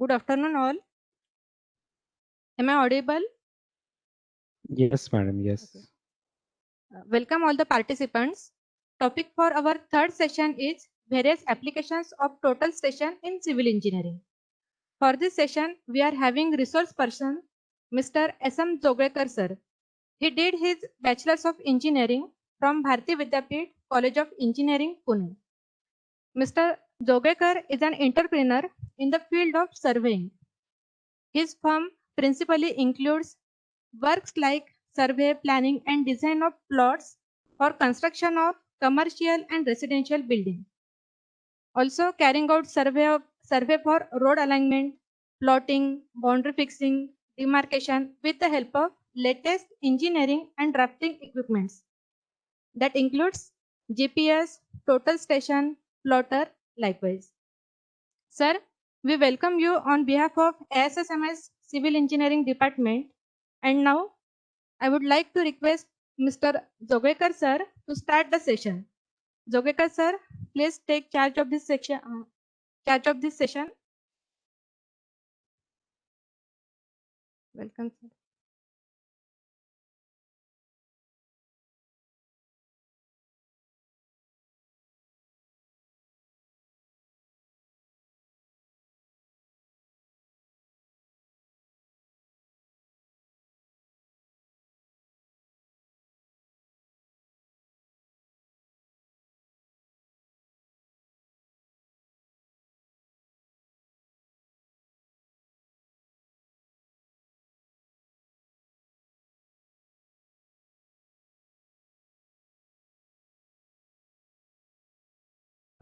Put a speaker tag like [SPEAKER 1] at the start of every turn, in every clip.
[SPEAKER 1] Good afternoon, all. Am I audible?
[SPEAKER 2] Yes, madam. Yes.
[SPEAKER 1] Okay. Welcome all the participants. Topic for our third session is various applications of total station in civil engineering. For this session, we are having resource person, Mr. S.M. Jogekar sir. He did his Bachelor's of Engineering from Bharati Vidyapeeth College of Engineering, Pune. Mr. Jogekar is an entrepreneur in the field of surveying. His firm principally includes works like survey, planning, and design of plots for construction of commercial and residential building. Also carrying out survey for road alignment, plotting, boundary fixing, demarcation with the help of latest engineering and drafting equipments. That includes GPS, total station, plotter, likewise. Sir, we welcome you on behalf of ASSMS Civil Engineering Department. And now I would like to request Mr. Jogekar sir to start the session. Jogekar sir, please take charge of this section. Welcome, sir.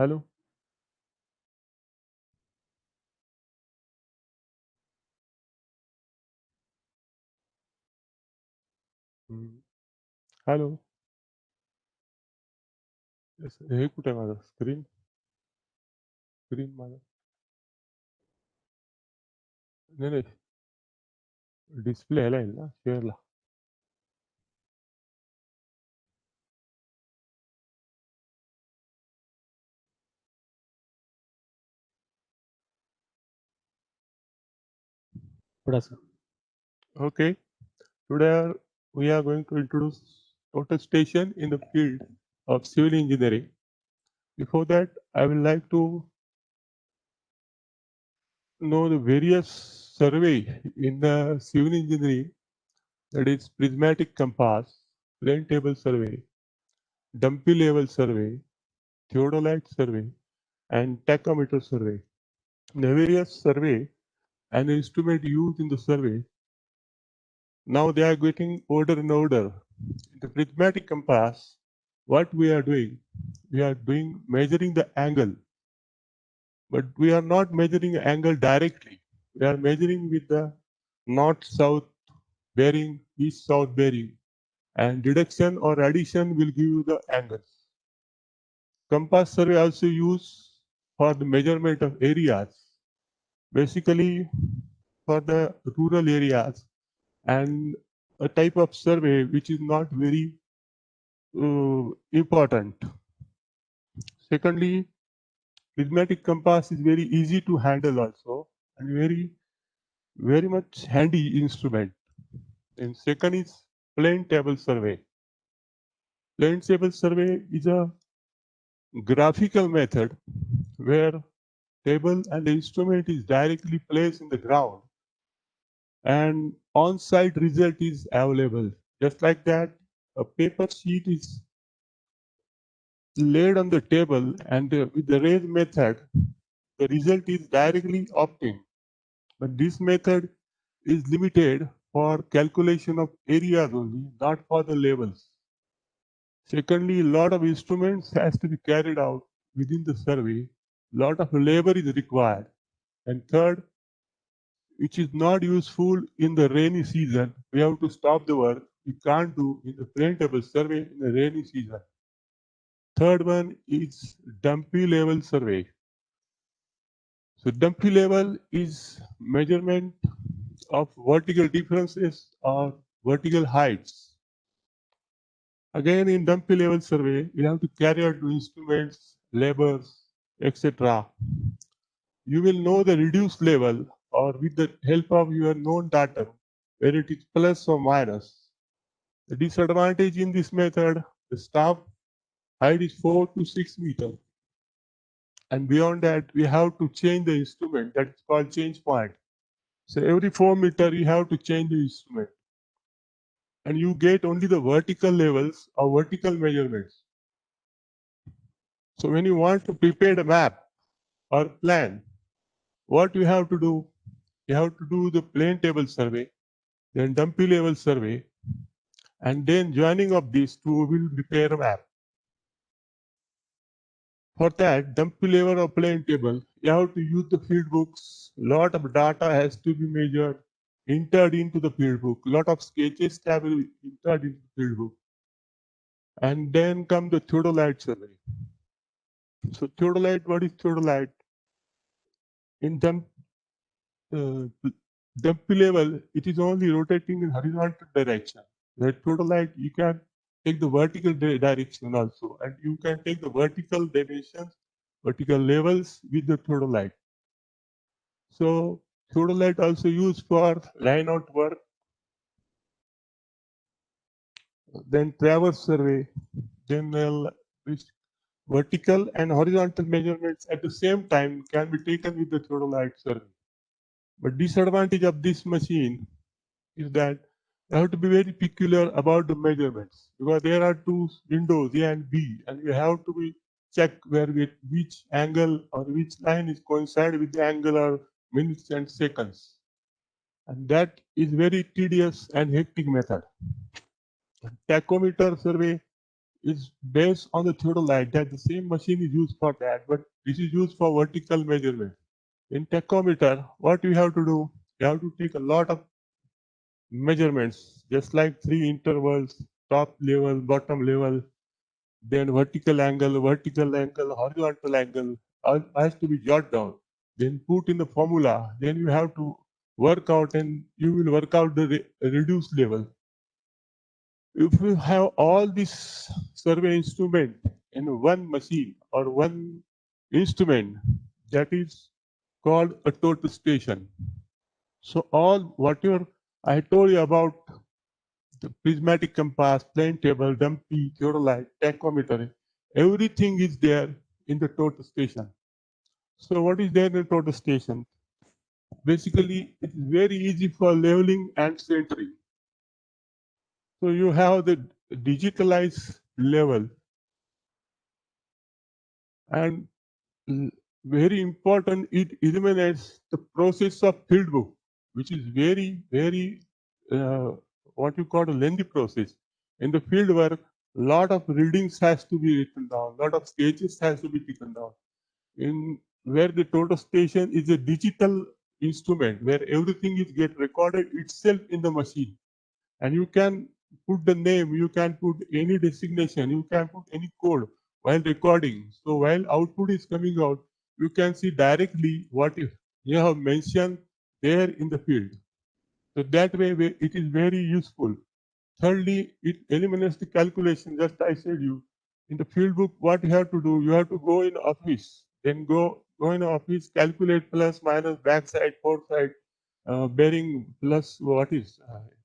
[SPEAKER 3] Hello. Hello. हे कुठे आहे माझं screen screen माझं नाही नाही display ह्याला येईल ना शेअरला.
[SPEAKER 2] थोड़ा सा.
[SPEAKER 3] Okay. Today we are going to introduce total station in the field of civil engineering. Before that, I would like to know the various survey in the civil engineering, that is prismatic compass, plane table survey, dumpy level survey, theodolite survey, and tachometer survey. The various survey and the instrument used in the survey, now they are getting older and older. The prismatic compass, what we are doing measuring the angle, but we are not measuring angle directly. We are measuring with the north-south bearing, east-south bearing, and deduction or addition will give you the angles. Compass survey also used for the measurement of areas, basically for the rural areas, and a type of survey which is not very important. Secondly, prismatic compass is very easy to handle also, and very much handy instrument. And second is plane table survey. Plane table survey is a graphical method where table and the instrument is directly placed in the ground and on-site result is available. Just like that, a paper sheet is laid on the table, and with the raise method, the result is directly obtained. But this method is limited for calculation of areas only, not for the levels. Secondly, a lot of instruments has to be carried out within the survey. Lot of labor is required. And third, which is not useful in the rainy season, we have to stop the work. We can't do in the plane table survey in the rainy season. Third one is dumpy level survey. So dumpy level is measurement of vertical differences or vertical heights. Again, in dumpy level survey, you have to carry out instruments, labors, etc. You will know the reduced level or with the help of your known data, where it is plus or minus. The disadvantage in this method, the staff height is 4 to 6 meters. And beyond that, we have to change the instrument. That's called change point. So every 4 meters, you have to change the instrument. And you get only the vertical levels or vertical measurements. So when you want to prepare a map or plan, what you have to do? You have to do the plane table survey, then dumpy level survey, and then joining of these two will prepare a map. For that, dumpy level or plane table, you have to use the field books. Lot of data has to be measured, entered into the field book. Lot of sketches have to be entered into the field book. And then come the theodolite survey. So theodolite, what is theodolite? In dumpy level, it is only rotating in horizontal direction. The theodolite, you can take the vertical direction also, and you can take the vertical dimensions, vertical levels with the theodolite. So theodolite also used for line out work. Then traverse survey, then vertical and horizontal measurements at the same time can be taken with the theodolite survey. But disadvantage of this machine is that you have to be very peculiar about the measurements, because there are two windows A and B, and you have to be check which angle or which line is coincide with the angle or minutes and seconds. And that is very tedious and hectic method. Tachometer survey is based on the theodolite, that the same machine is used for that, but this is used for vertical measurement. In tachometer, what you have to do? You have to take a lot of measurements, just like 3 intervals, top level, bottom level, then vertical angle, horizontal angle, all has to be jotted down. Then put in the formula. Then you have to work out, and you will work out the reduced level. If you have all this survey instrument in one machine or one instrument, that is called a total station. So all whatever I told you about the prismatic compass, plane table, dumpy, theodolite, tachometer, everything is there in the total station. So what is there in the total station? Basically, it is very easy for leveling and centering. So you have the digitalized level, and very important, it eliminates the process of field book, which is very what you call a lengthy process. In the field work, lot of readings has to be written down, lot of sketches has to be taken down. In where the total station is a digital instrument, where everything is get recorded itself in the machine, and you can put the name, you can put any designation, you can put any code while recording. So while output is coming out, you can see directly what you have mentioned there in the field. So that way it is very useful. Thirdly, it eliminates the calculation. Just I said you, in the field book, what you have to do, you have to go in office, then go in office, calculate plus minus backside, foresight, bearing plus what is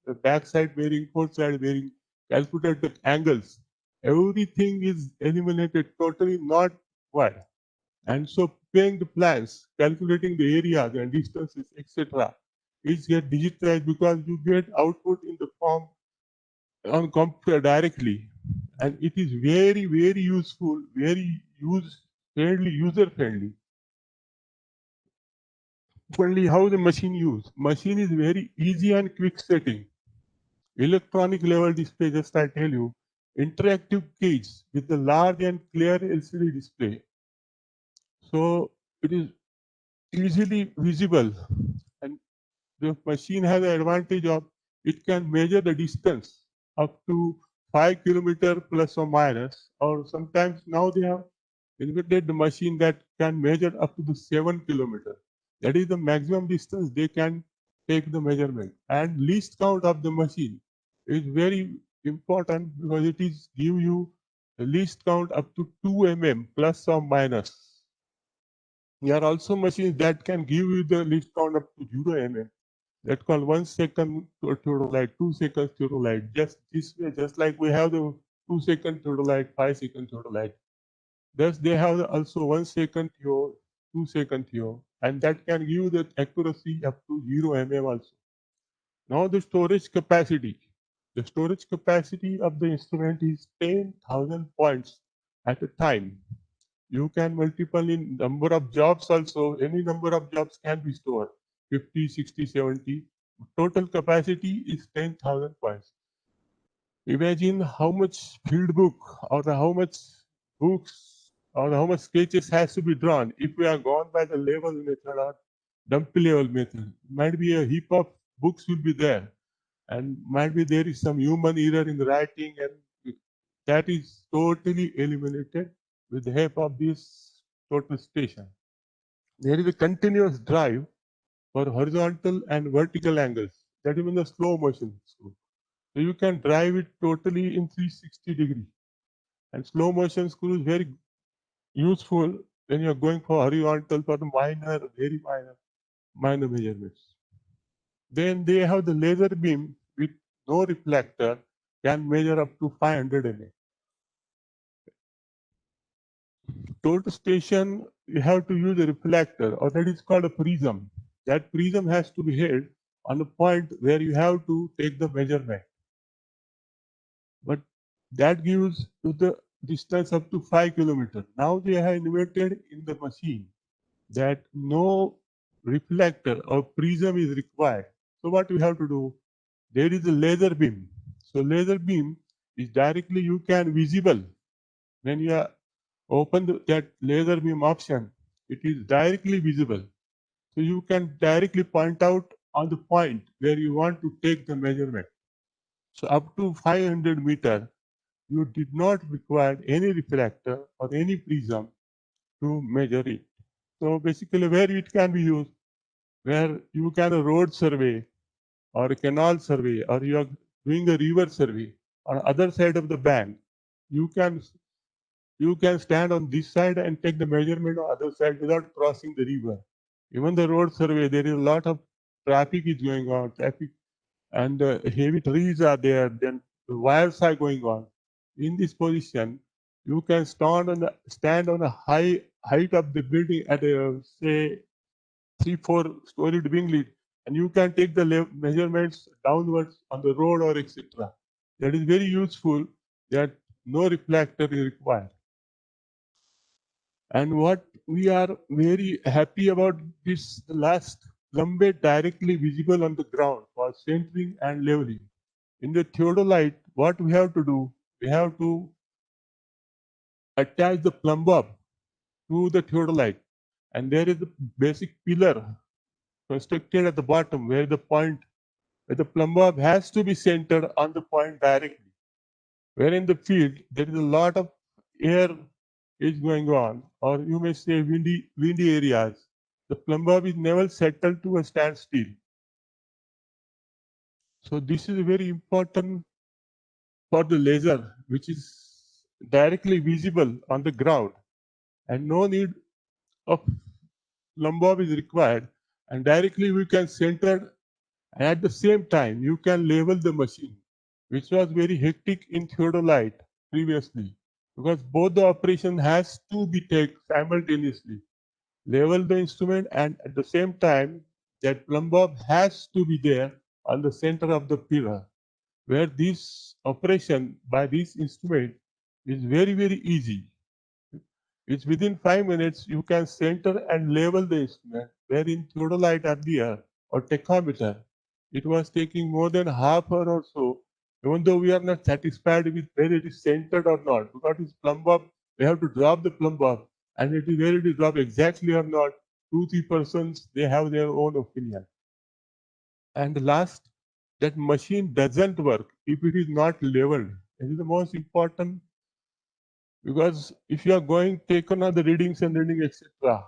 [SPEAKER 3] the backside bearing, foresight bearing, calculate the angles. Everything is eliminated totally, not why. And so paying the plans, calculating the areas and distances, etc., is get digitized, because you get output in the form on computer directly, and it is very useful, very user friendly. Only how the machine use? Machine is very easy and quick setting. Electronic level display, just I tell you, interactive cage with a large and clear LCD display. So it is easily visible, and the machine has the advantage of it can measure the distance up to 5 kilometer plus or minus, or sometimes now they have invented the machine that can measure up to the 7 kilometer. That is the maximum distance they can take the measurement. And least count of the machine is very important, because it is give you the least count up to 2 mm plus or minus. There are also machines that can give you the least count up to 0 mm. That called 1 second theodolite, 2 seconds theodolite. Just this way, just like we have the 2 second theodolite, 5 second theodolite. Thus, they have also 1 second theo, 2 second theo, and that can give the accuracy up to 0 mm also. Now, the storage capacity. The storage capacity of the instrument is 10,000 points at a time. You can multiple in number of jobs also. Any number of jobs can be stored. 50, 60, 70. Total capacity is 10,000 points. Imagine how much field book or how much books or how much sketches has to be drawn if we are gone by the level method or dumpy level method. Might be a heap of books will be there, and might be there is some human error in the writing, and that is totally eliminated with the help of this total station. There is a continuous drive for horizontal and vertical angles. That is in the slow motion screw. So you can drive it totally in 360 degree. And slow motion screw is very useful when you are going for horizontal for the minor, very minor measurements. Then they have the laser beam with no reflector, can measure up to 500 mm. Total station, you have to use a reflector, or that is called a prism. That prism has to be held on a point where you have to take the measurement. But that gives to the distance up to 5 kilometers. Now they have invented in the machine that no reflector or prism is required. So what we have to do? There is a laser beam. So laser beam is directly you can visible when you are open that laser beam option. It is directly visible. So you can directly point out on the point where you want to take the measurement. So up to 500 meter, you did not require any reflector or any prism to measure it. So basically where it can be used, where you can a road survey or a canal survey, or you are doing a river survey on other side of the bank, you can stand on this side and take the measurement on other side without crossing the river. Even the road survey, there is a lot of traffic is going on, and heavy trees are there, then the wires are going on. In this position, you can stand on a high height of the building at a, say 3-4 storied wing lead, and you can take the measurements downwards on the road or etc. That is very useful. That no reflector is required. And what we are very happy about this last plummet directly visible on the ground for centering and leveling. In the theodolite, what we have to do, we have to attach the plumb bob to the theodolite, and there is a basic pillar constructed at the bottom where the plumb bob has to be centered on the point directly. Where in the field there is a lot of air is going on, or you may say windy areas. The plumb bob is never settled to a standstill. So this is very important for the laser, which is directly visible on the ground, and no need of plumb bob is required, and directly we can center, and at the same time you can level the machine, which was very hectic in theodolite previously, because both the operation has to be taken simultaneously. Level the instrument, and at the same time that plumb bob has to be there on the center of the pillar, where this operation by this instrument is very, very easy. It's within 5 minutes you can center and level the instrument, where in theodolite earlier or tachometer, it was taking more than half hour or so, even though we are not satisfied with whether it is centered or not, because it's plumb bob, we have to drop the plumb bob, and it is whether it is dropped exactly or not. 2-3 persons, they have their own opinion. And last, that machine doesn't work if it is not leveled. It is the most important, because if you are going taken on the readings and reading etc.,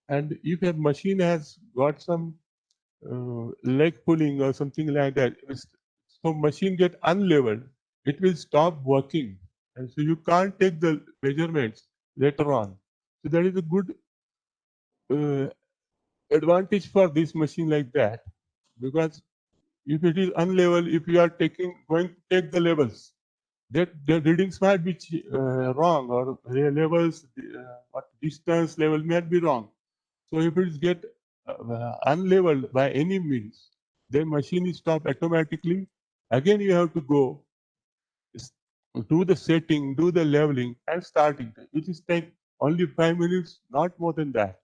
[SPEAKER 3] and if a machine has got some leg pulling or something like that, so machine get unleveled, it will stop working, and so you can't take the measurements later on. So that is a good advantage for this machine like that, because if it is unlevel, if you are going to take the levels, that the readings might be wrong, or the levels, or distance level might be wrong. So if it get unleveled by any means, then machine is stopped automatically. Again, you have to go do the setting, do the leveling, and starting. It is take only 5 minutes, not more than that.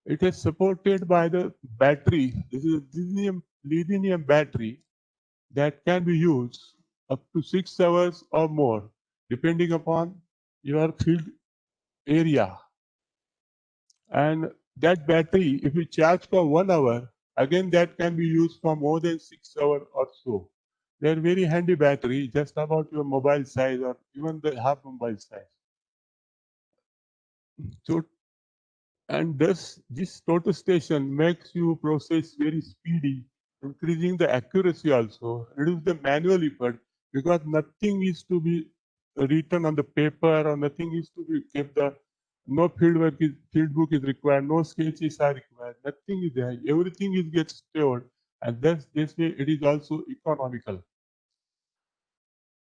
[SPEAKER 3] It is supported by the battery. This is a lithium battery that can be used up to 6 hours or more, depending upon your field area. And that battery, if you charge for 1 hour, again that can be used for more than 6 hours or so. They are very handy battery, just about your mobile size or even the half mobile size. So, and thus this total station makes you process very speedy, increasing the accuracy also, reduce the manual effort, because nothing is to be written on the paper, or nothing is to be kept the no field book is required, no sketches are required, nothing is there, everything is gets stored, and thus this way it is also economical.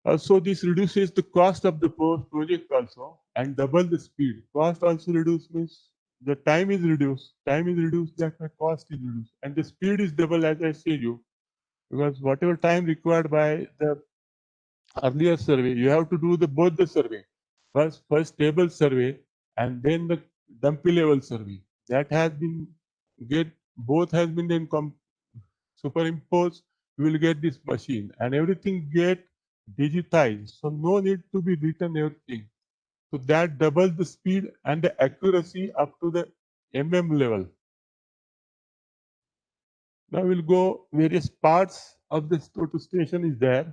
[SPEAKER 3] Also, this reduces the cost of the project also, and double the speed. Cost also reduced means the time is reduced. Time is reduced, that my cost is reduced, and the speed is double, as I said you, because whatever time required by the earlier survey, you have to do both the survey. First table survey, and then the dumpy level survey. That has been both has been then superimposed. You will get this machine, and everything get digitized. So no need to be written everything. So that doubles the speed and the accuracy up to the level. Now we'll go various parts of this total station is there.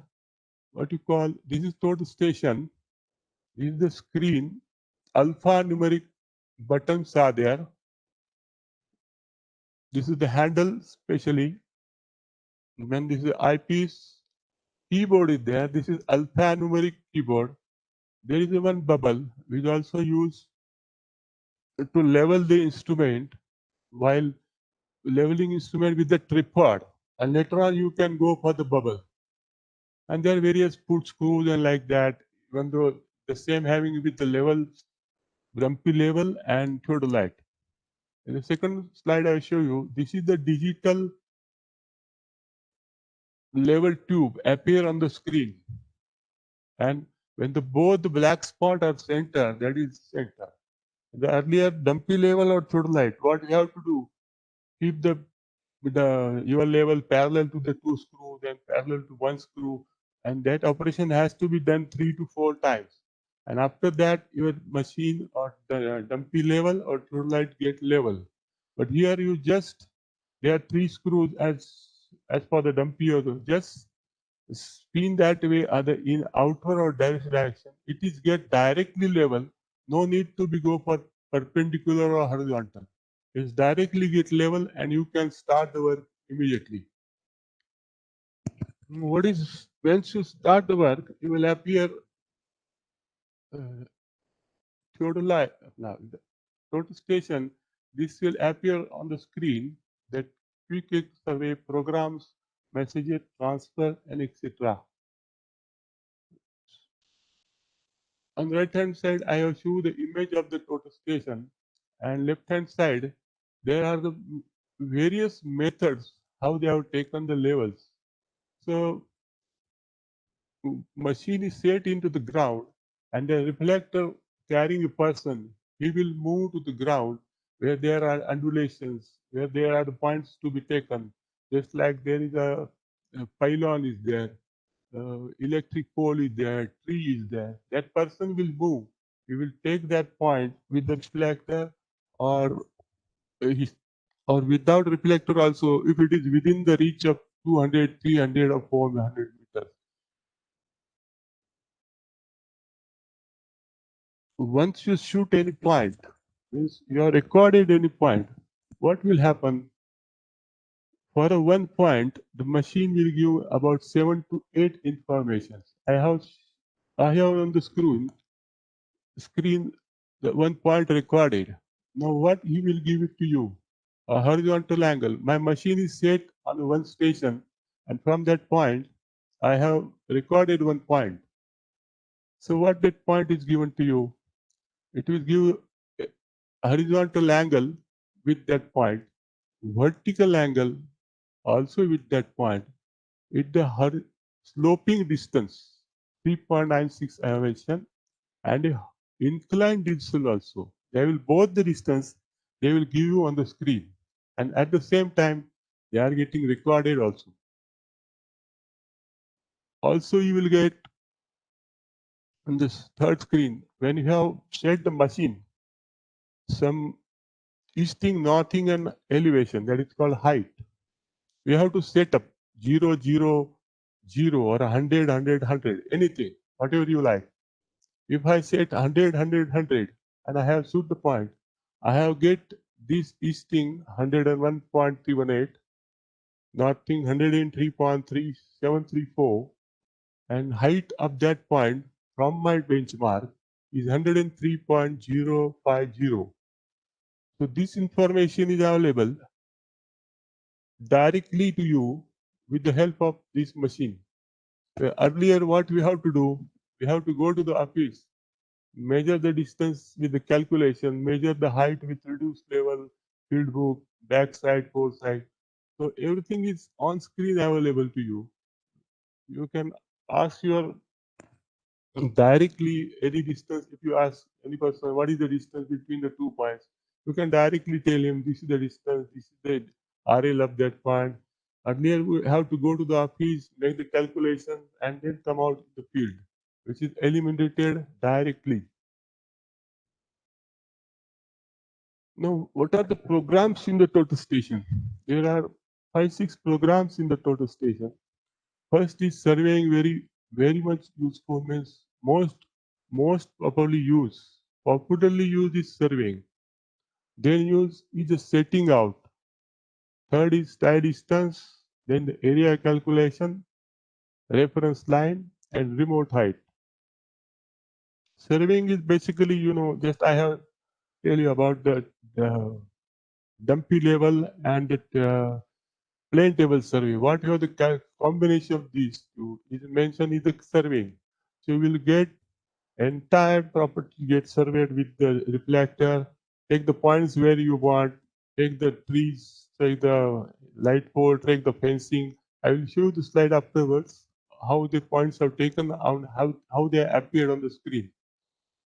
[SPEAKER 3] What you call, this is total station. This is the screen. Alphanumeric buttons are there. This is the handle, especially when this is the eyepiece. Keyboard is there. This is alphanumeric keyboard. There is one bubble which also used to level the instrument, while leveling instrument with the tripod, and later on you can go for the bubble. And there are various put screws and like that, even though the same having with the level, grumpy level and theodolite. In the second slide I show you, this is the digital level tube appear on the screen. And when both the black spot are center, that is center. The earlier dumpy level or theodolite, what you have to do, keep your level parallel to the two screws and parallel to one screw, and that operation has to be done 3 to 4 times. And after that, your machine or the dumpy level or theodolite get level. But here you just, there are 3 screws as for the dumpy, also just spin that way, either in outer or direct direction. It is get directly level. No need to be go for perpendicular or horizontal. It's directly get level, and you can start the work immediately. What is, once you start the work, you will appear total station. This will appear on the screen, that quick survey programs, messages, transfer, and etc. On the right hand side, I have shown the image of the total station, and left hand side, there are the various methods how they have taken the levels. So machine is set into the ground, and the reflector carrying a person, he will move to the ground where there are undulations, where there are the points to be taken. Just like there is a pylon is there, electric pole is there, tree is there. That person will move. He will take that point with the reflector, or or without reflector also, if it is within the reach of 200, 300, or 400 meters. Once you shoot any point, means you have recorded any point, what will happen? For a one point, the machine will give about 7 to 8 informations. I have on the screen the one point recorded. Now what he will give it to you? A horizontal angle. My machine is set on one station, and from that point, I have recorded one point. So what that point is given to you? It will give a horizontal angle with that point, vertical angle also with that point, with the sloping distance 3.96 I have mentioned, and a inclined digital also. They will both the distance they will give you on the screen, and at the same time they are getting recorded also. Also, you will get on this third screen when you have set the machine some easting, northing, and elevation, that is called height. We have to set up 0, 0, 0 or 100, 100, 100, anything, whatever you like. If I set 100, 100, 100, and I have shoot the point, I have get this easting 101.318, northing 103.3734, and height of that point from my benchmark is 103.050. So this information is available directly to you with the help of this machine. Earlier, what we have to do, we have to go to the office, measure the distance with the calculation, measure the height with reduced level, field book, backside, foresight. So everything is on screen available to you. You can ask your directly any distance. If you ask any person what is the distance between the 2 points, you can directly tell him this is the distance, this is the RL of that point. Earlier we have to go to the office, make the calculation, and then come out in the field, which is eliminated directly. Now, what are the programs in the total station? There are 5-6 programs in the total station. First is surveying, very much useful, means most popularly used is surveying. Then use is the setting out. Third is tie distance, then the area calculation, reference line, and remote height. Surveying is basically, just I have tell you about the dumpy level and the plane table survey. What you have the combination of these two is mentioned is the surveying. So you will get entire property get surveyed with the reflector, take the points where you want, take the trees, take the light pole, take the fencing. I will show you the slide afterwards, how the points are taken and how they appear on the screen.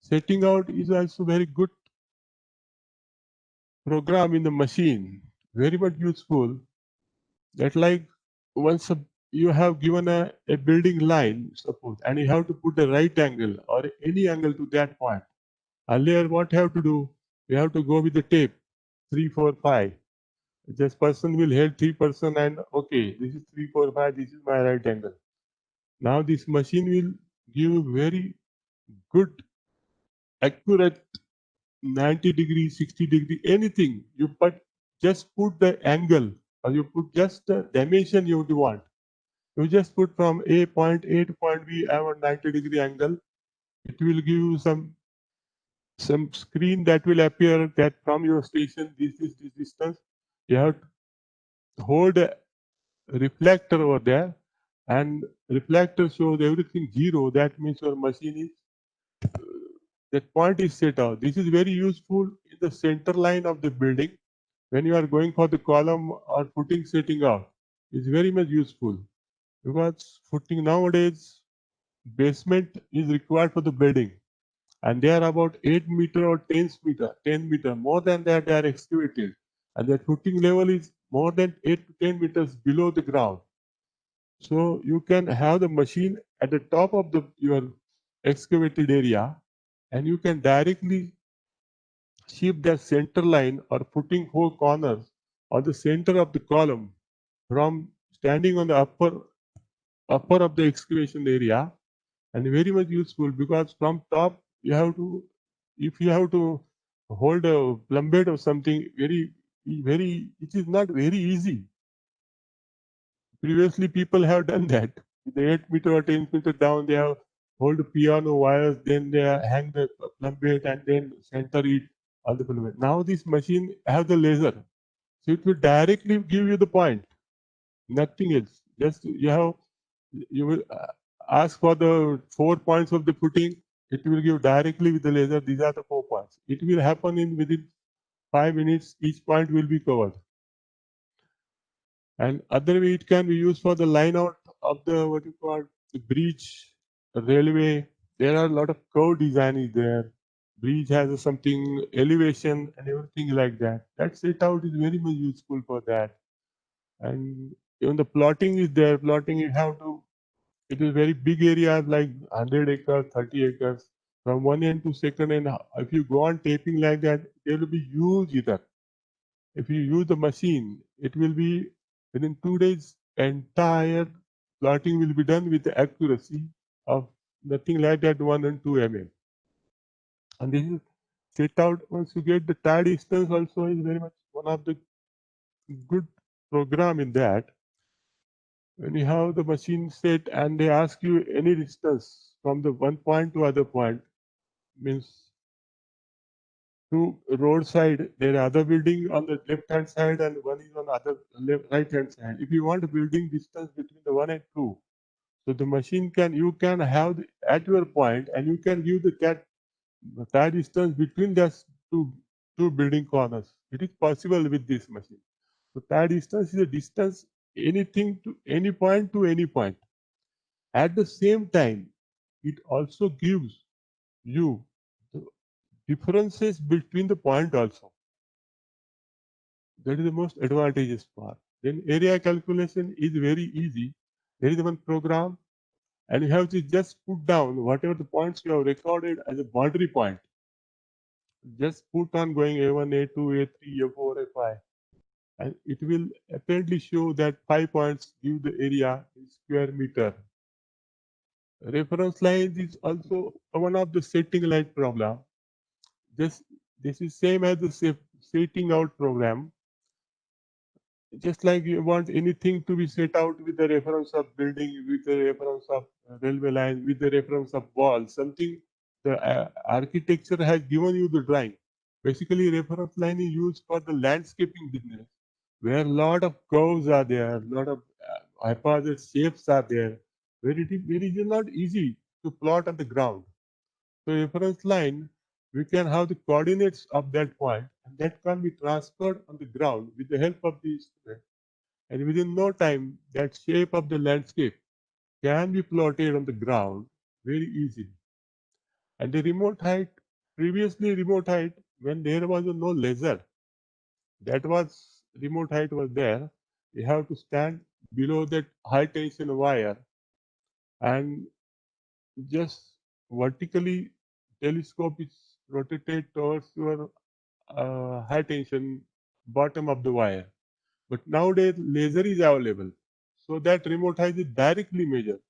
[SPEAKER 3] Setting out is also very good program in the machine, very much useful. That like once you have given a building line, suppose, and you have to put a right angle or any angle to that point. Earlier, what you have to do? You have to go with the tape, 3, 4, 5. This person will hold 3% and okay, this is 3, 4, 5, this is my right angle. Now this machine will give very good, accurate 90 degree, 60 degree, anything. You just put the angle or you put just the dimension you want. You just put from point A to point B, I have a 90 degree angle. It will give you some screen that will appear that from your station, this is this distance. You have to hold a reflector over there, and reflector shows everything 0. That means your machine is that point is set out. This is very useful in the center line of the building when you are going for the column or footing setting out. It's very much useful because footing nowadays basement is required for the building, and they are about 8 meter or 10 meter. More than that, they are excavated, and the footing level is more than 8 to 10 meters below the ground. So you can have the machine at the top of your excavated area, and you can directly shift the center line or footing 4 corners or the center of the column from standing on the upper of the excavation area, and very much useful because from top you have to, if you have to hold a plummet or something, it is not very easy. Previously people have done that with the 8 meter or 10 meter down. They have hold piano wires, then they hang the plummet and then center it, on the filament. Now this machine have the laser, so it will directly give you the point, nothing else. Just you will ask for the 4 points of the footing. It will give directly with the laser. These are the 4 points. It will happen in within 5 minutes. Each point will be covered. And other way it can be used for the line out of the what you call the bridge, railway. There are a lot of curve design is there. Bridge has a something elevation and everything like that. That set out is very much useful for that. And even the plotting is there. Plotting you have to. It is very big areas like 100 acres, 30 acres. From one end to second end, if you go on taping like that, there will be huge either. If you use the machine, it will be within 2 days, entire plotting will be done with the accuracy of nothing like that 1 and 2 mm. And this is set out once you get the tie distance also is very much one of the good program in that. When you have the machine set and they ask you any distance from the one point to other point, means to roadside, there are other building on the left hand side and one is on other right hand side. If you want a building distance between the 1 and 2, so the machine you can have at your point and you can give the tie distance between those two building corners. It is possible with this machine. So tie distance is a distance anything to any point to any point. At the same time, it also gives you the differences between the point also. That is the most advantageous part. Then area calculation is very easy. There is one program and you have to just put down whatever the points you have recorded as a boundary point. Just put on going A1, A2, A3, A4, A5 and it will apparently show that 5 points give the area in square meter. Reference lines is also one of the setting line problem. This is same as the setting out program. Just like you want anything to be set out with the reference of building, with the reference of railway line, with the reference of wall, something the architecture has given you the drawing. Basically, reference line is used for the landscaping business, where a lot of curves are there, a lot of haphazard shapes are there, where it is not easy to plot on the ground. So reference line, we can have the coordinates of that point, and that can be transferred on the ground with the help of the instrument. And within no time, that shape of the landscape can be plotted on the ground very easily. And the remote height, previously remote height, when there was no laser, that was remote height was there. You have to stand below that high tension wire and just vertically telescope is rotated towards your high tension bottom of the wire. But nowadays laser is available, so that remote height is directly measured,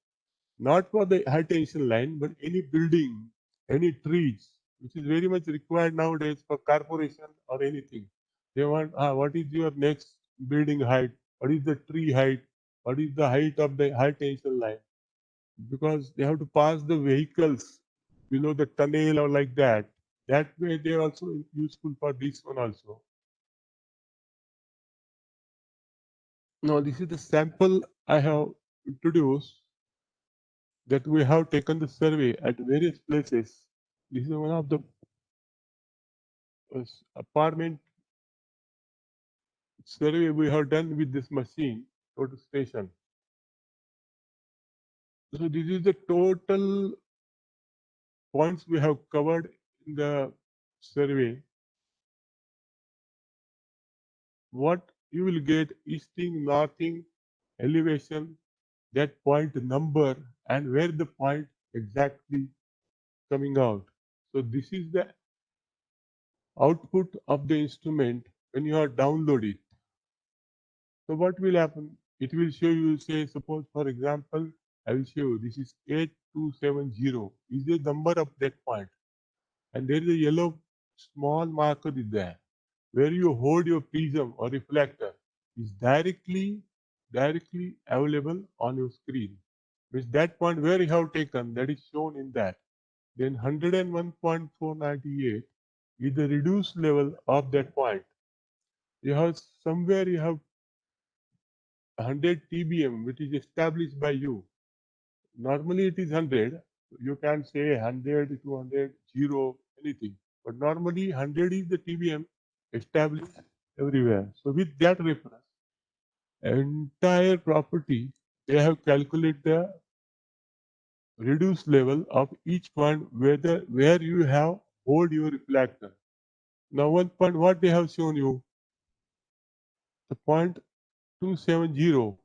[SPEAKER 3] not for the high tension line, but any building, any trees, which is very much required nowadays for corporation or anything. They want what is your next building height, what is the tree height, what is the height of the high tension line, because they have to pass the vehicles below the tunnel or like that. That way they are also useful for this one also. Now this is the sample I have introduced that we have taken the survey at various places. This is one of the apartment survey we have done with this machine to the station. So this is the total points we have covered in the survey. What you will get easting, northing, elevation, that point number, and where the point exactly coming out. So this is the output of the instrument when you are downloaded. So what will happen? It will show you, say, suppose for example, I will show you this is 8270 is the number of that point. And there is a yellow small marker is there. Where you hold your prism or reflector is directly available on your screen. With that point where you have taken, that is shown in that. Then 101.498 is the reduced level of that point. You have somewhere you have 100 TBM which is established by you. Normally it is 100. You can say 100, 200, 0, anything. But normally 100 is the TBM established everywhere. So with that reference, entire property, they have calculated the reduced level of each point where you have hold your reflector. Now one point what they have shown you, the point 270,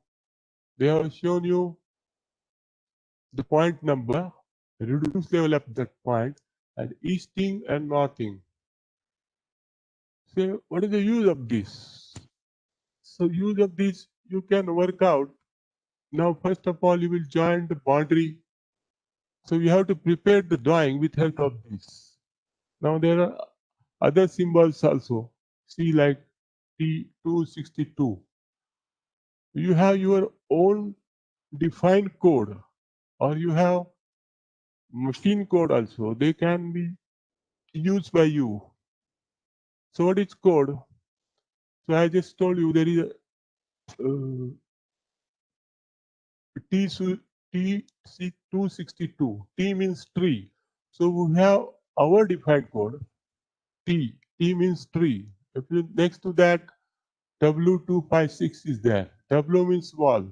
[SPEAKER 3] they have shown you the point number, reduced level of that point, and easting and northing. So what is the use of this? So use of this, you can work out. Now first of all, you will join the boundary. So you have to prepare the drawing with help of this. Now there are other symbols also. See like T262. You have your own defined code, or you have machine code also. They can be used by you. So what is code? So I just told you there is a T262. T means tree. So we have our defined code T. T means tree. If you next to that W256 is there. W means wall.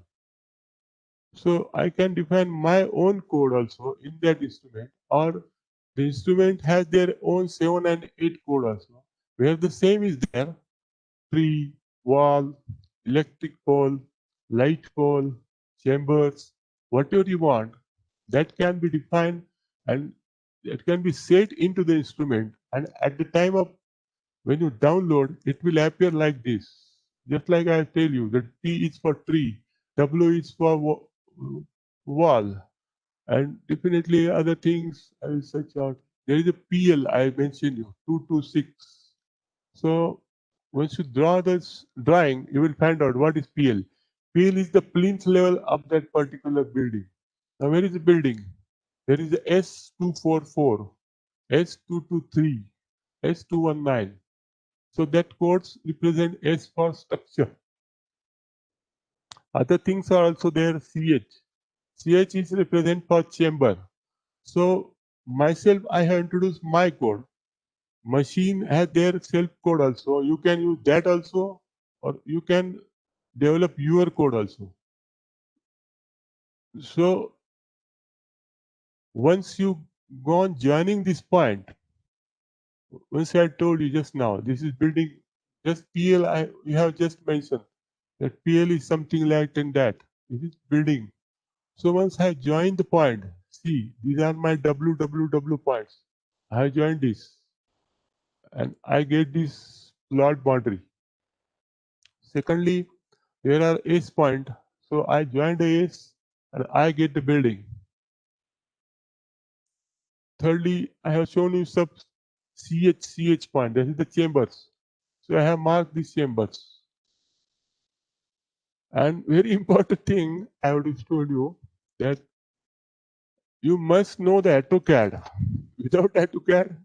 [SPEAKER 3] So I can define my own code also in that instrument, or the instrument has their own 7 and 8 code also, where the same is there: tree, wall, electric pole, light pole, chambers, whatever you want, that can be defined and it can be set into the instrument. And at the time of when you download, it will appear like this. Just like I tell you, the T is for tree, W is for wall, and definitely other things I will search out. There is a PL I mentioned you, 226. So once you draw this drawing, you will find out what is PL. PL is the plinth level of that particular building. Now where is the building? There is the S244, S223, S219. So that codes represent S for structure. Other things are also there, CH. CH is represent for chamber. So myself, I have introduced my code. Machine has their self code also. You can use that also, or you can develop your code also. So once you go on joining this point, once I told you just now, this is building, just PL, you have just mentioned that PL is something like that. This is building. So once I join the point, see, these are my WWW points. I join this and I get this plot boundary. Secondly, there are S point. So I join the S and I get the building. Thirdly, I have shown you sub CH point. This is the chambers. So I have marked these chambers. And very important thing I would have told you that you must know the AutoCAD. Without AutoCAD,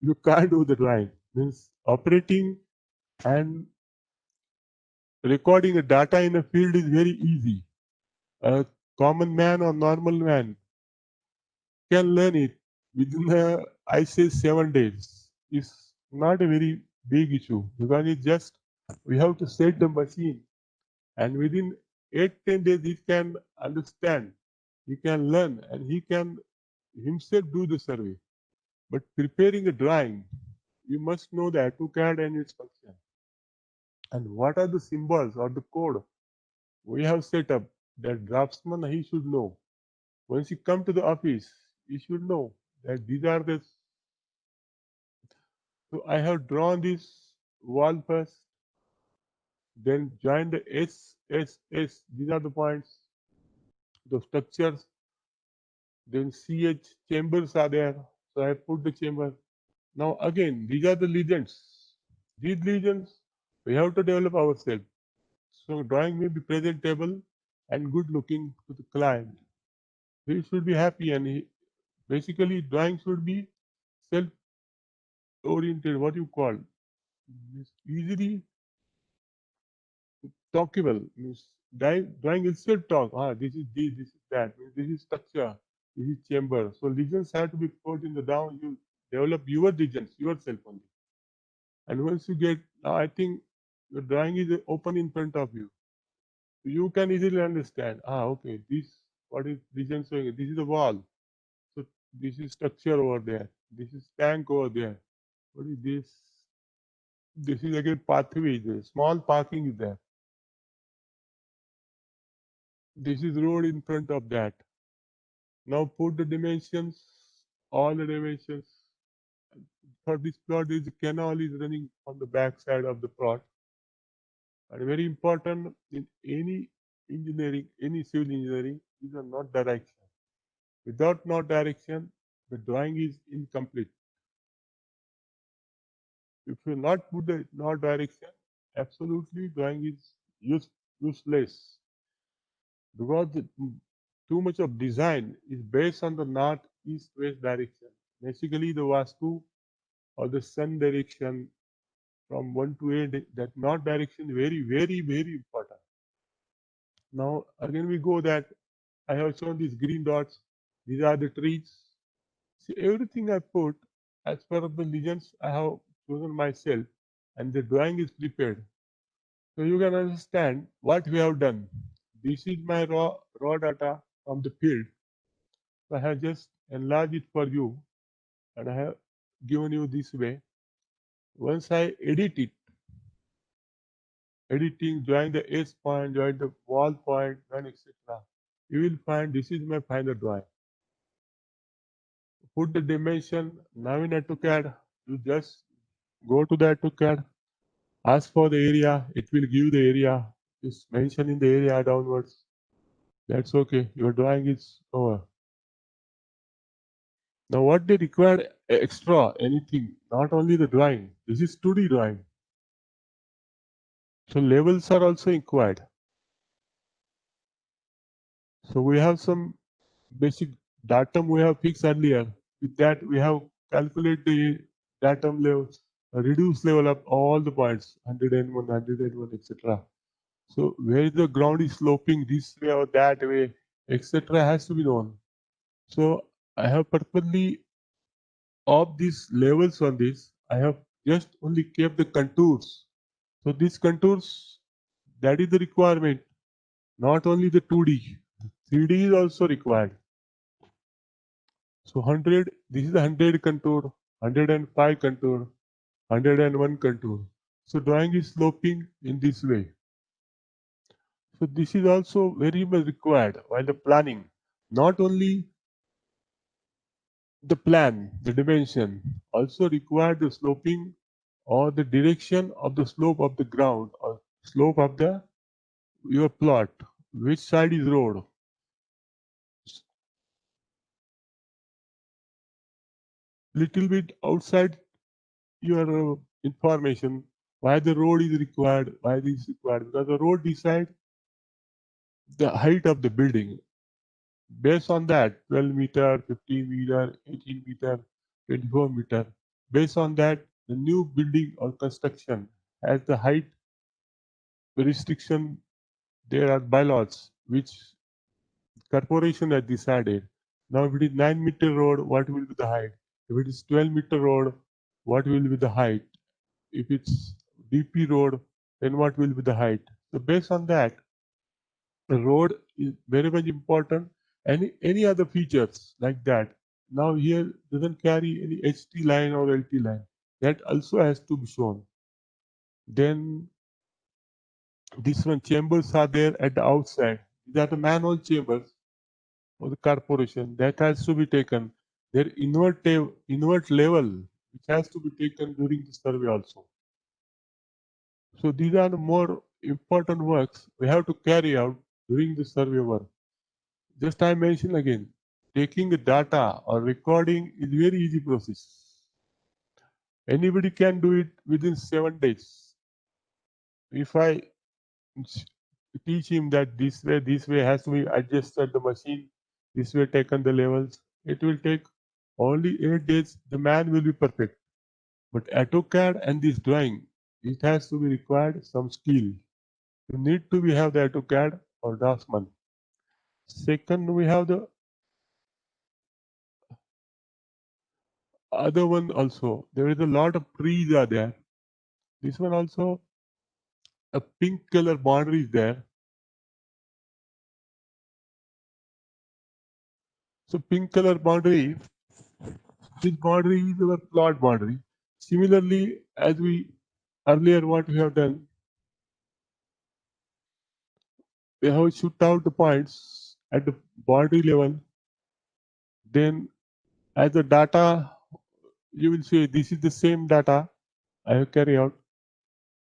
[SPEAKER 3] you can't do the drawing. Means operating and recording the data in a field is very easy. A common man or normal man can learn it within I say 7 days. It's not a very big issue because it's just we have to set the machine and within 8-10 days he can understand, he can learn and he can himself do the survey. But preparing a drawing, you must know the AutoCAD and its function. And what are the symbols or the code we have set up that draftsman he should know. Once you come to the office, you should know that these are the. So I have drawn this wall first, then join the S, S, S. These are the points, the structures. Then CH chambers are there. So I put the chamber. Now again, these are the legends. These legends we have to develop ourselves. So drawing may be presentable and good looking to the client. He should be happy and basically drawing should be self oriented, what you call, means easily talkable, means drawing itself talk. This is this is that, means this is structure, this is chamber. So regions have to be put in the down. You develop your regions yourself only. And once you get, now I think your drawing is open in front of you. You can easily understand. Okay, this what is region showing? This is the wall. So this is structure over there. This is tank over there. What is this? This is again pathway. There. Small parking is there. This is road in front of that. Now put the dimensions, all the dimensions. For this plot, this canal is running on the back side of the plot. And very important in any engineering, any civil engineering, these are not direction. Without not direction, the drawing is incomplete. If you not put the not direction, absolutely drawing is useless. Because too much of design is based on the north, east, west direction. Basically, the Vastu or the sun direction from 1 to 8, that north direction very, very, very important. Now, again, we go that I have shown these green dots. These are the trees. See, everything I put as per the legends I have chosen myself, and the drawing is prepared. So you can understand what we have done. This is my raw data from the field. So I have just enlarged it for you, and I have given you this way. Once I edit it, editing, join the edge point, join the wall point, and etc. You will find this is my final drawing. Put the dimension. Now in AutoCAD, you just go to the AutoCAD, ask for the area. It will give the area. Just mention in the area downwards. That's okay. Your drawing is over. Now what they require extra, anything, not only the drawing. This is 2D drawing. So levels are also required. So we have some basic datum we have fixed earlier. With that we have calculated the datum level, reduce level of all the points, 101, 101, etc. So where the ground is sloping this way or that way, etc. has to be known. So I have purposely of these levels on this, I have just only kept the contours. So these contours, that is the requirement, not only the 2D, 3D is also required. So 100, this is the 100 contour, 105 contour, 101 contour. So drawing is sloping in this way. So this is also very much required while the planning, not only the plan, the dimension, also require the sloping or the direction of the slope of the ground or slope of the your plot. Which side is road? Little bit outside your information why the road is required, why this is required, because the road decides the height of the building. Based on that, 12 meter, 15 meter, 18 meter, 24 meter. Based on that, the new building or construction has the height restriction. There are bylaws which corporation has decided. Now, if it is 9-meter road, what will be the height? If it is 12-meter road, what will be the height? If it's DP road, then what will be the height? So based on that, the road is very much important. Any other features like that. Now here doesn't carry any HT line or LT line. That also has to be shown. Then this one chambers are there at the outside. These are the manhole chambers of the corporation. That has to be taken. Their invert level, which has to be taken during the survey also. So these are the more important works we have to carry out during the survey work. Just I mention again, taking the data or recording is very easy process. Anybody can do it within 7 days. If I teach him that this way has to be adjusted the machine, this way taken the levels, it will take only 8 days. The man will be perfect. But AutoCAD and this drawing, it has to be required some skill. You need to have the AutoCAD or Draftsman. Second, we have the other one also. There is a lot of trees are there. This one also, a pink color boundary is there. So pink color boundary, this boundary is our plot boundary. Similarly, as we earlier what we have done, we have shoot out the points at the boundary level. Then as the data, you will see this is the same data I have carried out.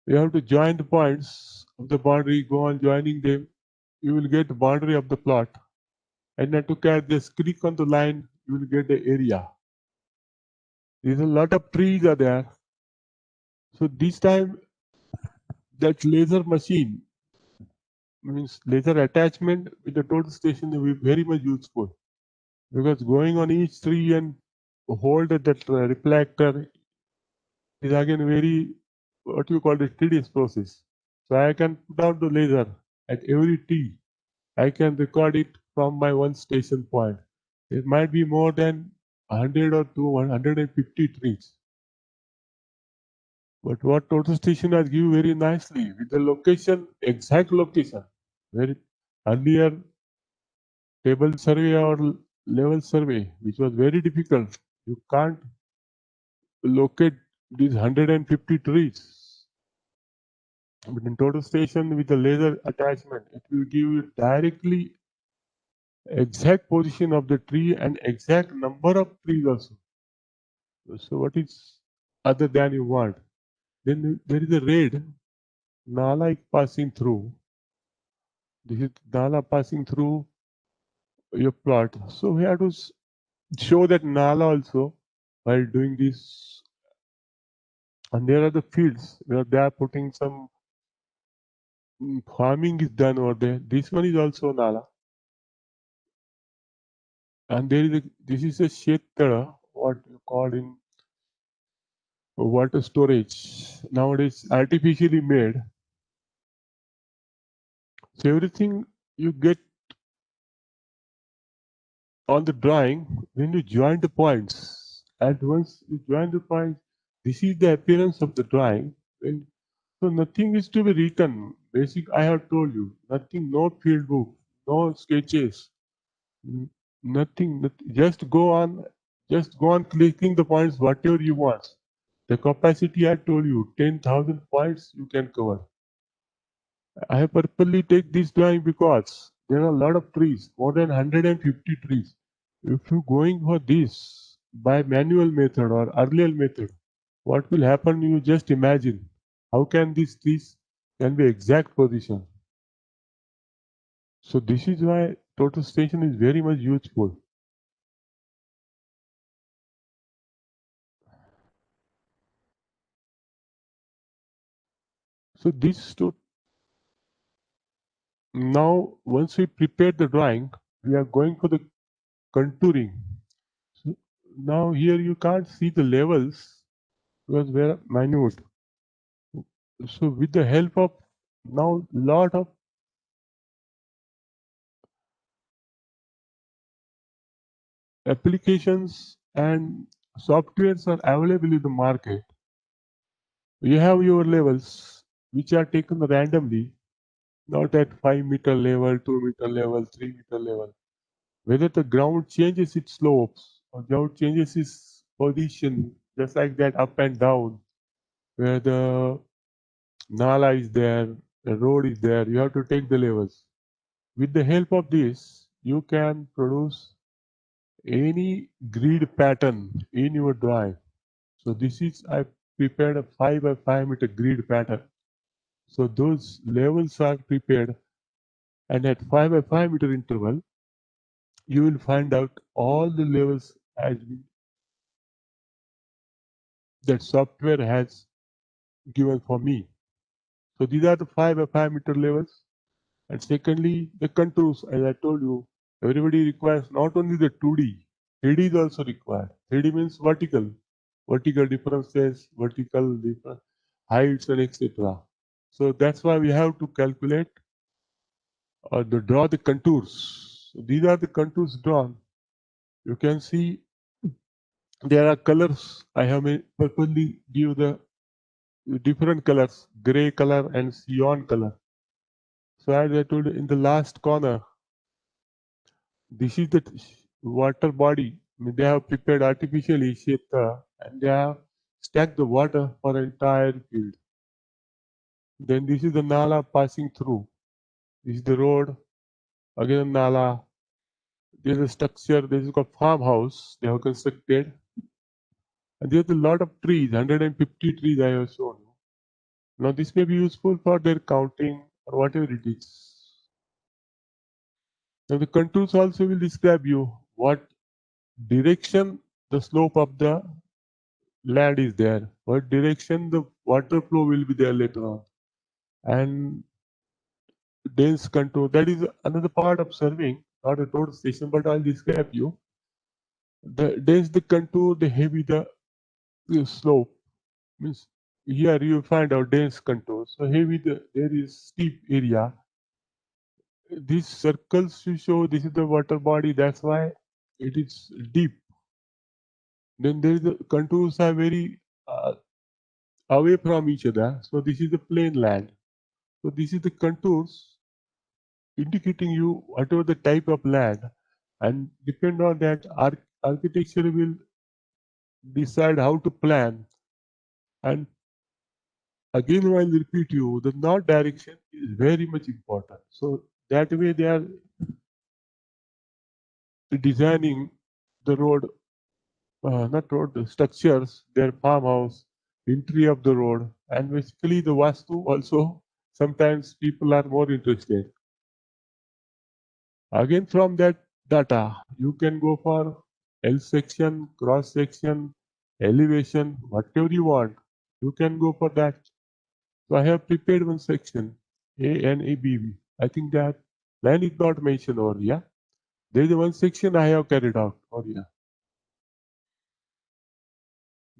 [SPEAKER 3] You have to join the points of the boundary, go on joining them. You will get the boundary of the plot. And then to just click on the line, you will get the area. There's a lot of trees are there. So this time that laser machine means laser attachment with the total station will be very much useful, because going on each tree and hold that reflector is again very what you call the tedious process. So I can put out the laser at every tree. I can record it from my one station point. It might be more than 100 or 150 trees. But what total station has given very nicely with the location, exact location. Very earlier table survey or level survey, which was very difficult. You can't locate these 150 trees. But in total station with the laser attachment, it will give you directly exact position of the tree and exact number of trees also. So what is other than you want? Then there is a red Nala is passing through. This is Nala passing through your plot. So we have to show that Nala also while doing this. And there are the fields where they are putting some farming is done over there. This one is also Nala. And there is this is a Shetara, what you call in water storage. Nowadays artificially made. So everything you get on the drawing when you join the points. And once you join the points, this is the appearance of the drawing. So nothing is to be written. Basic, I have told you, nothing, no field book, no sketches, nothing. Just go on clicking the points whatever you want. The capacity I told you, 10,000 points you can cover. I have purposely take this drawing because there are a lot of trees, more than 150 trees. If you going for this by manual method or earlier method, what will happen? You just imagine how can these trees can be exact position. So this is why total station is very much useful. So this to now once we prepare the drawing, we are going for the contouring. So now here you can't see the levels because they are minute. So with the help of now lot of applications and softwares are available in the market. You have your levels which are taken randomly, not at 5-meter level, 2-meter level, 3-meter level. Whether the ground changes its slopes or ground changes its position, just like that up and down, where the nala is there, the road is there, you have to take the levels. With the help of this, you can produce any grid pattern in your drawing. So this is, I prepared a 5 by 5 meter grid pattern. So those levels are prepared, and at 5 by 5 meter interval, you will find out all the levels as that software has given for me. So these are the 5 by 5 meter levels. And secondly, the contours, as I told you, everybody requires not only the 2D, 3D is also required. 3D means vertical. vertical differences, vertical difference, heights, and etc. So that's why we have to calculate or draw the contours. So these are the contours drawn. You can see there are colors. I have purposely give the different colors, gray color and cyan color. So as I told you in the last corner, this is the water body. I mean, they have prepared artificially shaped and they have stacked the water for an entire field. Then this is the Nala passing through. This is the road. Again Nala. There is a structure. This is called farmhouse. They have constructed. And there's a lot of trees. 150 trees I have shown you. Now this may be useful for their counting or whatever it is. Now the contours also will describe you what direction the slope of the land is there, what direction the water flow will be there later on, and dense contour. That is another part of surveying, not a total station, but I'll describe you. The dense the contour, the heavy the slope. Means here you find out dense contour. So heavy there is steep area. These circles you show this is the water body. That's why it is deep. Then there is the contours are very away from each other. So this is the plain land. So this is the contours indicating you whatever the type of land, and depend on that architecture will decide how to plan. And again, I will repeat you, the north direction is very much important. So that way they are designing the road, not road, the structures, their farmhouse, entry of the road, and basically the Vastu also. Sometimes people are more interested. Again, from that data, you can go for L section, cross section, elevation, whatever you want. You can go for that. So I have prepared one section, A and ABB. I think that line is not mentioned over here. There is one section I have carried out over here.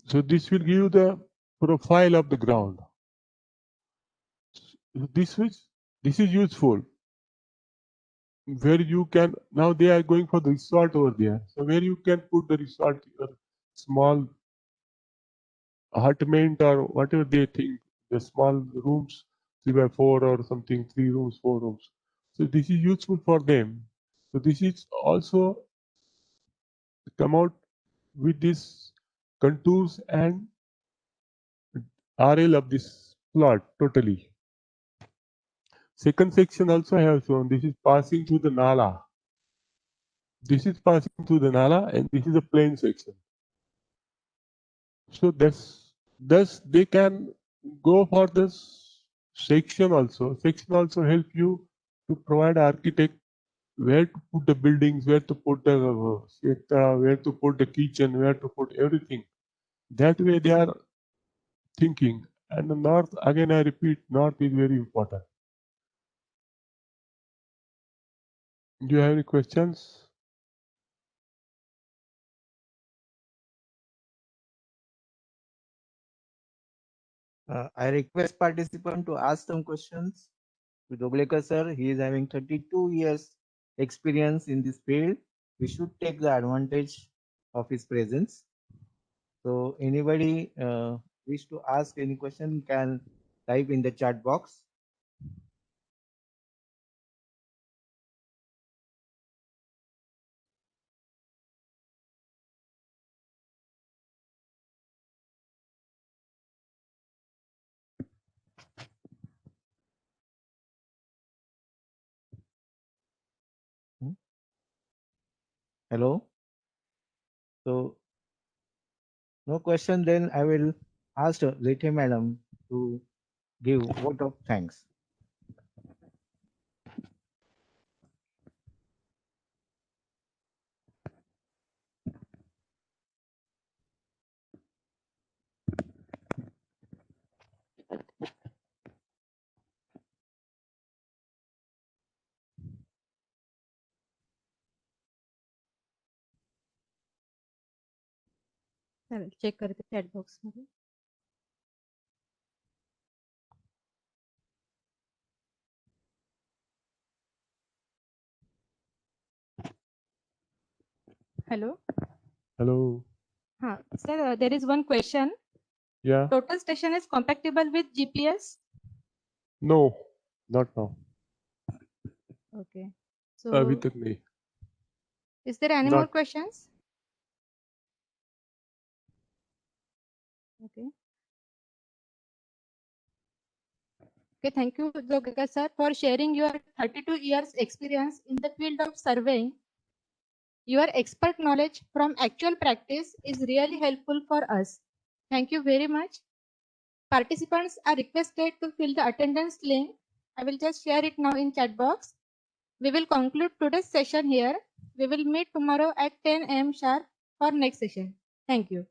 [SPEAKER 3] So this will give you the profile of the ground. This is useful. Where you can, now they are going for the resort over there. So where you can put the resort, your small apartment or whatever they think, the small rooms, 3 by 4 or something, 3 rooms, 4 rooms. So this is useful for them. So this is also come out with this contours and RL of this plot totally. Second section also I have shown. This is passing through the Nala. This is passing through the Nala and this is a plain section. So thus they can go for this section also. Section also help you to provide architect where to put the buildings, where to put the where to put the kitchen, where to put everything. That way they are thinking. And the north, again I repeat, north is very important. Do you have any questions?
[SPEAKER 4] I request participant to ask some questions to Doblekar sir. He is having 32 years experience in this field. We should take the advantage of his presence. So anybody wish to ask any question can type in the chat box. Hello. So no question, then I will ask Lethe madam to give vote of thanks.
[SPEAKER 1] चालेल, check करते chat box मध्ये. Hello.
[SPEAKER 3] Hello.
[SPEAKER 1] Sir, there is one question.
[SPEAKER 3] Yeah.
[SPEAKER 1] Total station is compatible with GPS?
[SPEAKER 3] No, not now.
[SPEAKER 1] Okay.
[SPEAKER 3] अभी
[SPEAKER 1] So,
[SPEAKER 3] तक नहीं.
[SPEAKER 1] is there any more
[SPEAKER 3] Not.
[SPEAKER 1] questions? Okay. Okay, thank you, Jogeka sir, for sharing your 32 years experience in the field of surveying. Your expert knowledge from actual practice is really helpful for us. Thank you very much. Participants are requested to fill the attendance link. I will just share it now in chat box. We will conclude today's session here. We will meet tomorrow at 10 a.m. sharp for next session. Thank you.